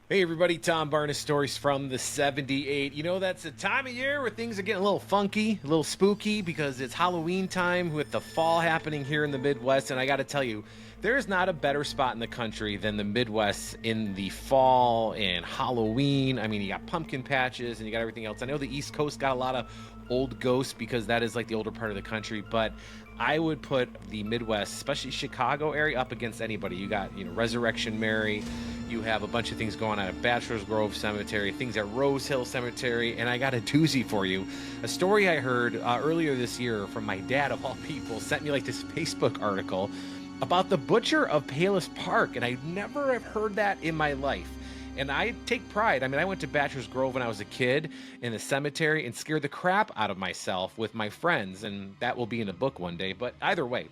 Hey everybody, Tom Barnes Stories from the 78. You know, that's a time of year where things are getting a little funky, a little spooky because it's Halloween time with the fall happening here in the Midwest. And I got to tell you, there's not a better spot in the country than the Midwest in the fall and Halloween. I mean, you got pumpkin patches and you got everything else. I know the East Coast got a lot of old ghosts because that is like the older part of the country, but I would put the Midwest, especially Chicago area, up against anybody. You got, Resurrection Mary. You have a bunch of things going on at Bachelor's Grove Cemetery, things at Rose Hill Cemetery, and I got a doozy for you. A story I heard earlier this year from my dad, of all people, sent me like this Facebook article about the butcher of Palos Park, and I never have heard that in my life. And I take pride. I mean, I went to Bachelor's Grove when I was a kid in the cemetery and scared the crap out of myself with my friends, and that will be in a book one day. But either way,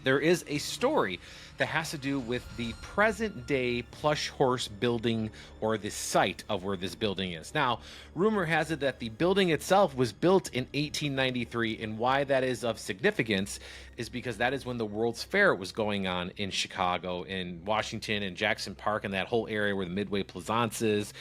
there is a story that has to do with the present day plush horse building, or the site of where this building is. Now, rumor has it that the building itself was built in 1893, and why that is of significance is because that is when the World's Fair was going on in Chicago, in Washington, and Jackson Park, and that whole area where the Midway Plaisance is,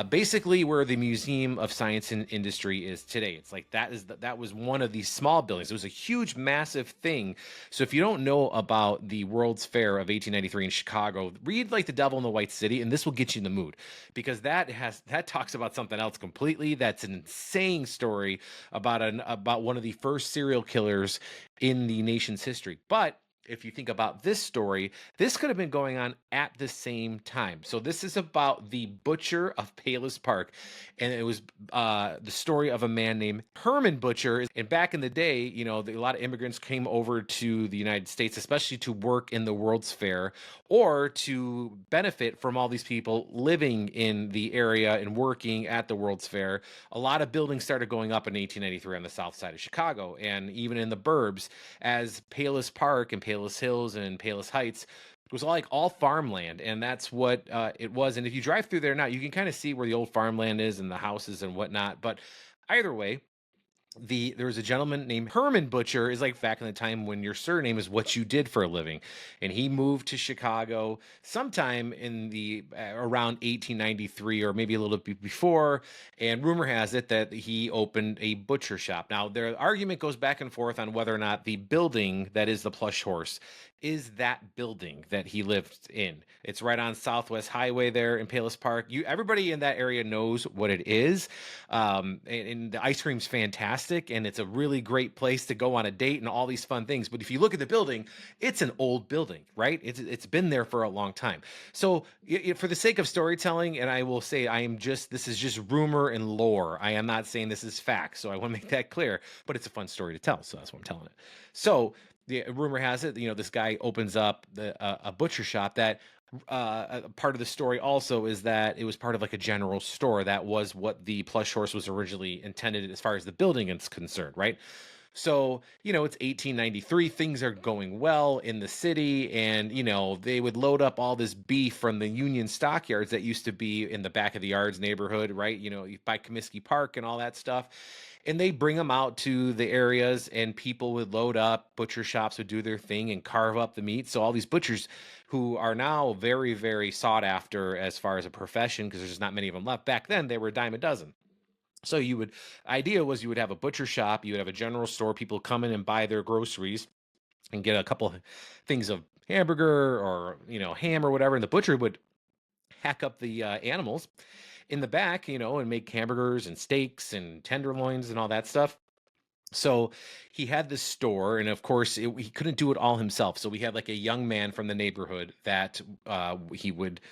basically where the Museum of Science and Industry is today. It's like that was one of these small buildings. It was a huge, massive thing. So if you don't know about the World's Fair of 1893 in Chicago, read like The Devil in the White City, and this will get you in the mood, because that talks about something else completely. That's an insane story about one of the first serial killers in the nation's history. But if you think about this story, this could have been going on at the same time. So this is about the butcher of Palos Park, and it was the story of a man named Hermann Butcher. And back in the day, a lot of immigrants came over to the United States, especially to work in the World's Fair or to benefit from all these people living in the area and working at the World's Fair. A lot of buildings started going up in 1893 on the south side of Chicago, and even in the burbs, as Palos Park and Palos Hills and Palos Heights, it was all farmland, and that's what it was. And if you drive through there now, you can kind of see where the old farmland is and the houses and whatnot. But either way, there was a gentleman named Hermann Butcher, is like back in the time when your surname is what you did for a living, and he moved to Chicago sometime in the around 1893 or maybe a little bit before. And rumor has it that he opened a butcher shop. Now, their argument goes back and forth on whether or not the building that is the plush horse is that building that he lived in. It's right on Southwest Highway there in Palos Park. Everybody in that area knows what it is. And the ice cream's fantastic, and it's a really great place to go on a date and all these fun things. But if you look at the building, it's an old building, right? It's been there for a long time. So for the sake of storytelling, and I will say this is just rumor and lore. I am not saying this is fact, so I want to make that clear. But it's a fun story to tell, so that's what I'm telling it. So the rumor has it, this guy opens up a butcher shop. That part of the story also is that it was part of like a general store. That was what the plush horse was originally intended as far as the building is concerned, right? So, it's 1893, things are going well in the city, and, they would load up all this beef from the Union stockyards that used to be in the back of the yards neighborhood, right? By Comiskey Park and all that stuff. And they bring them out to the areas, and people would load up, butcher shops would do their thing and carve up the meat. So all these butchers, who are now very, very sought after as far as a profession, because there's just not many of them left. Back then, they were a dime a dozen. So idea was you would have a butcher shop, you would have a general store, people come in and buy their groceries and get a couple of things of hamburger or, ham or whatever. And the butcher would hack up the animals in the back, and make hamburgers and steaks and tenderloins and all that stuff. So he had this store, and of course, he couldn't do it all himself. So we had like a young man from the neighborhood that he would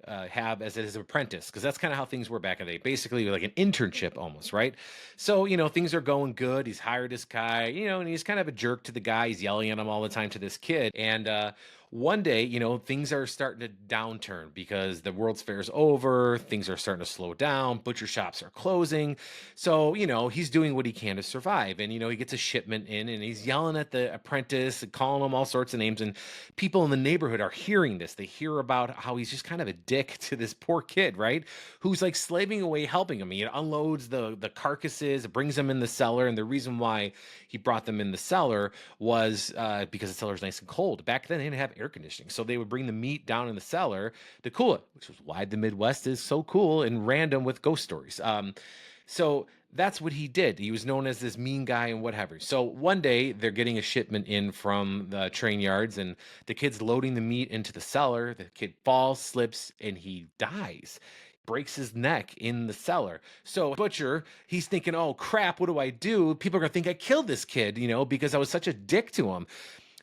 have as his apprentice, because that's kind of how things were back in the day. Basically, like an internship almost, right? So, things are going good. He's hired this guy, and he's kind of a jerk to the guy. He's yelling at him all the time, to this kid. And one day, things are starting to downturn because the World's Fair is over. Things are starting to slow down. Butcher shops are closing. So, he's doing what he can to survive. And, he gets a shipment in, and he's yelling at the apprentice and calling him all sorts of names. And people in the neighborhood are hearing this. They hear about how he's just kind of a dick to this poor kid, right? Who's like slaving away, helping him. He unloads the carcasses, brings them in the cellar. And the reason why he brought them in the cellar was because the cellar's nice and cold. Back then, they didn't have air conditioning. So they would bring the meat down in the cellar to cool it, which was why the Midwest is so cool and random with ghost stories. So that's what he did. He was known as this mean guy and whatever. So one day they're getting a shipment in from the train yards, and the kid's loading the meat into the cellar. The kid falls, slips, and he dies. Breaks his neck in the cellar. So Butcher, he's thinking, oh crap, what do I do? People are gonna think I killed this kid, because I was such a dick to him.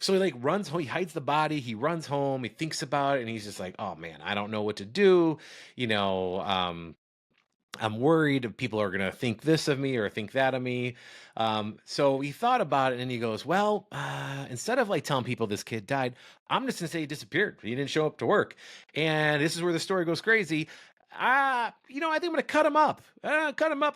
So he like runs home, he hides the body, he runs home, he thinks about it, and he's just like, oh man, I don't know what to do. You know, I'm worried if people are going to think this of me or think that of me. So he thought about it and he goes, well, instead of like telling people this kid died, I'm just going to say he disappeared. He didn't show up to work. And this is where the story goes crazy. I think I'm going to cut him up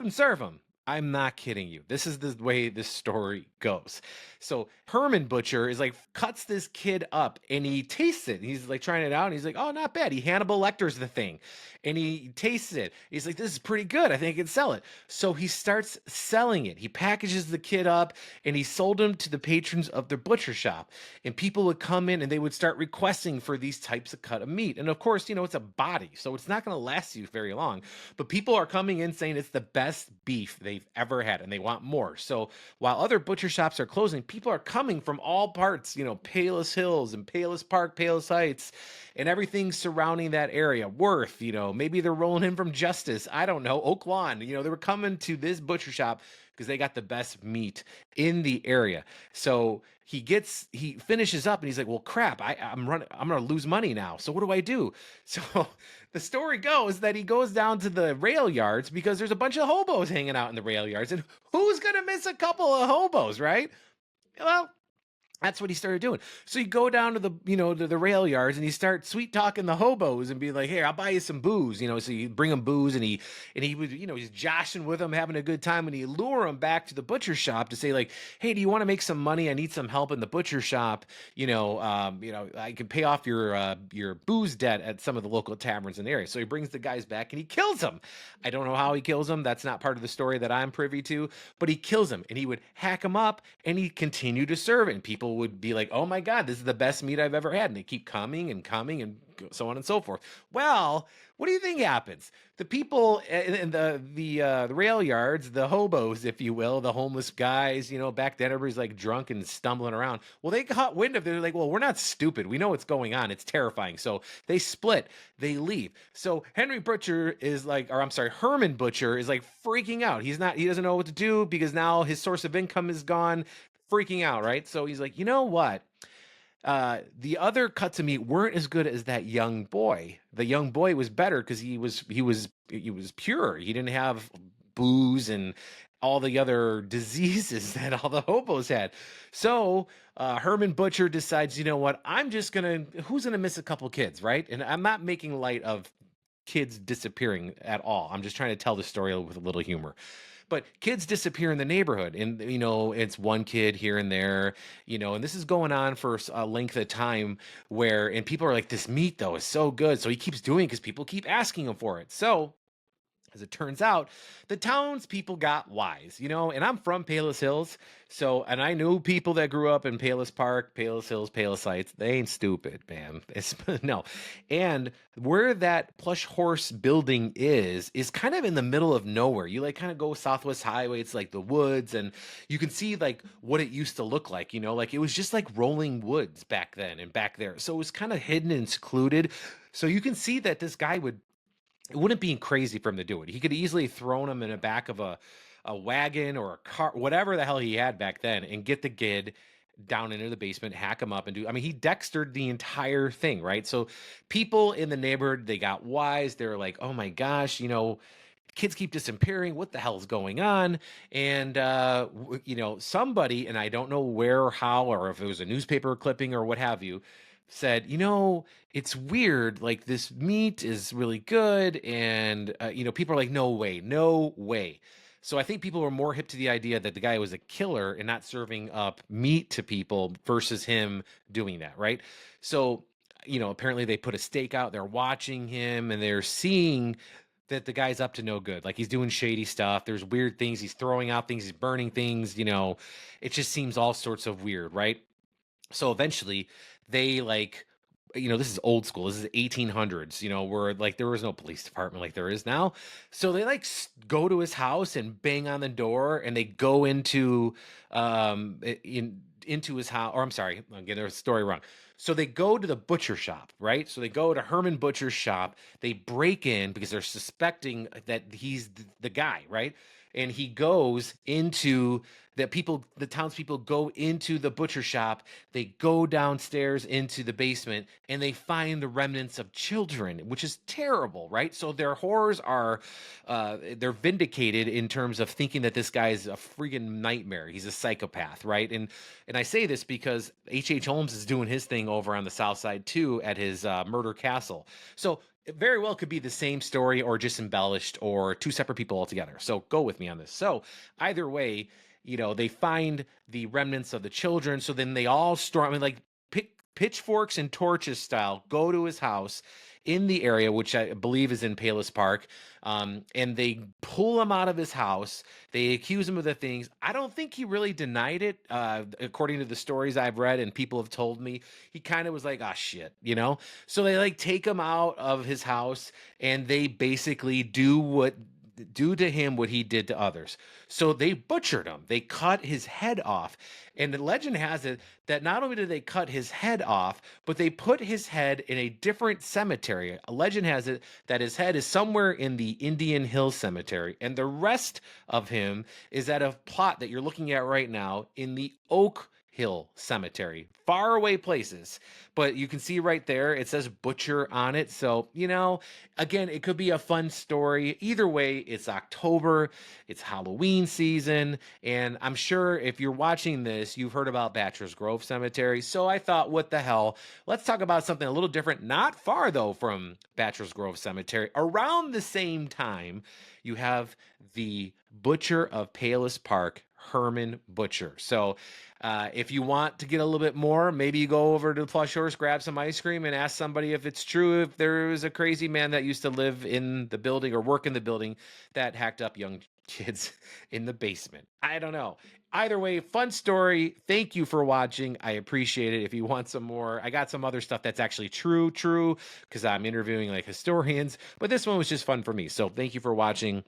and serve him. I'm not kidding you. This is the way this story goes. So Hermann Butcher is like cuts this kid up and he tastes it. He's like trying it out and he's like, oh, not bad. He Hannibal Lecters the thing and he tastes it. He's like, this is pretty good. I think I can sell it. So he starts selling it. He packages the kid up and he sold him to the patrons of their butcher shop. And people would come in and they would start requesting for these types of cut of meat. And of course, it's a body, so it's not going to last you very long. But people are coming in saying it's the best beef they've ever had and they want more. So while other butcher shops are closing, people are coming from all parts, Palos Hills and Palos Park, Palos Heights, and everything surrounding that area. Worth, maybe they're rolling in from Justice. I don't know. Oak Lawn, they were coming to this butcher shop because they got the best meat in the area. So he finishes up and he's like, well, crap, I'm going to lose money now. So what do I do? So the story goes that he goes down to the rail yards because there's a bunch of hobos hanging out in the rail yards. And who's going to miss a couple of hobos, right? Well, that's what he started doing. So you go down to the rail yards and you start sweet talking the hobos and be like, "Here, I'll buy you some booze." So you bring them booze and he would, he's joshing with them, having a good time, and he lure them back to the butcher shop to say like, "Hey, do you want to make some money? I need some help in the butcher shop. I can pay off your booze debt at some of the local taverns in the area." So he brings the guys back and he kills them. I don't know how he kills them. That's not part of the story that I'm privy to, but he kills them and he would hack them up and he continued to serve it. And people would be like, oh my God, this is the best meat I've ever had. And they keep coming and so on and so forth. Well, what do you think happens? The people in the rail yards, the hobos, if you will, the homeless guys, back then everybody's like drunk and stumbling around. Well, they caught wind of it. They're like, well, we're not stupid. We know what's going on. It's terrifying. So they split, they leave. So Hermann Butcher is like freaking out. He doesn't know what to do because now his source of income is gone, freaking out, right? So he's like, you know what? The other cuts of meat weren't as good as that young boy. The young boy was better because he was pure. He didn't have booze and all the other diseases that all the hobos had. So Hermann Butcher decides, you know what? Who's gonna miss a couple kids, right? And I'm not making light of kids disappearing at all. I'm just trying to tell the story with a little humor. But kids disappear in the neighborhood and, it's one kid here and there, and this is going on for a length of time and people are like, this meat though is so good. So he keeps doing it because people keep asking him for it. So as it turns out, the townspeople got wise, and I'm from Palos Hills. And I knew people that grew up in Palos Park, Palos Hills, Palos Heights. They ain't stupid, man. No. And where that plush horse building is kind of in the middle of nowhere. You like kind of go Southwest Highway. It's like the woods and you can see like what it used to look like, like it was just like rolling woods back then and back there. So it was kind of hidden and secluded. So you can see that this guy it wouldn't be crazy for him to do it. He could easily thrown him in the back of a wagon or a car, whatever the hell he had back then, and get the kid down into the basement, hack him up, and he Dextered the entire thing, right? So people in the neighborhood, they got wise. They're like, oh my gosh, kids keep disappearing. What the hell is going on? And, somebody, and I don't know where or how, or if it was a newspaper clipping or what have you, said, it's weird, like this meat is really good. And, people are like, no way, no way. So I think people were more hip to the idea that the guy was a killer and not serving up meat to people versus him doing that, right? So, apparently they put a stake out, they're watching him and they're seeing that the guy's up to no good. Like he's doing shady stuff. There's weird things. He's throwing out things. He's burning things, it just seems all sorts of weird, right? So eventually they like, this is old school. This is 1800s, where like there was no police department like there is now. So they like go to his house and bang on the door, and they go into into his house. Or I'm sorry, I'm getting the story wrong. So they go to the butcher shop, right? So they go to Hermann Butcher's shop. They break in because they're suspecting that he's the guy, right? And he goes into the townspeople go into the butcher shop. They go downstairs into the basement and they find the remnants of children, which is terrible, right? So their horrors are, they're vindicated in terms of thinking that this guy is a freaking nightmare. He's a psychopath, right? And I say this because H.H. Holmes is doing his thing over on the South Side too at his murder castle. So it very well could be the same story or just embellished or two separate people altogether. So go with me on this. So either way, they find the remnants of the children. So then they all storm, I mean, like pitchforks and torches style, go to his house in the area, which I believe is in Palos Park. And they pull him out of his house. They accuse him of the things. I don't think he really denied it. According to the stories I've read and people have told me, he kind of was like, ah, shit. So they like take him out of his house and they basically do to him what he did to others. So they butchered him. They cut his head off. And the legend has it that not only did they cut his head off, but they put his head in a different cemetery. A legend has it that his head is somewhere in the Indian Hill Cemetery, and the rest of him is at a plot that you're looking at right now in the Oak Hill Cemetery, far away places. But you can see right there, it says Butcher on it. So, again, it could be a fun story. Either way, it's October, it's Halloween season, and I'm sure if you're watching this, you've heard about Bachelor's Grove Cemetery. So I thought, what the hell? Let's talk about something a little different, not far though from Bachelor's Grove Cemetery. Around the same time, you have the Butcher of Palos Park, Hermann Butcher. So if you want to get a little bit more, maybe you go over to the Plush Horse, grab some ice cream, and ask somebody if it's true, if there was a crazy man that used to live in the building or work in the building that hacked up young kids in the basement. I don't know. Either way, fun story. Thank you for watching. I appreciate it. If you want some more, I got some other stuff that's actually true, because I'm interviewing like historians, but this one was just fun for me. So thank you for watching.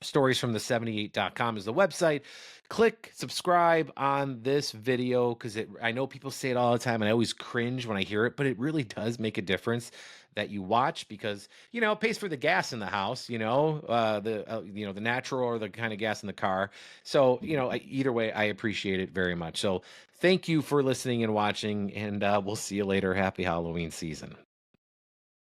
Storiesfromthe78.com is the website. Click subscribe on this video because I know people say it all the time and I always cringe when I hear it, but it really does make a difference that you watch because it pays for the gas in the house, the natural or the kind of gas in the car. So either way, I appreciate it very much. So thank you for listening and watching, and we'll see you later. Happy Halloween season.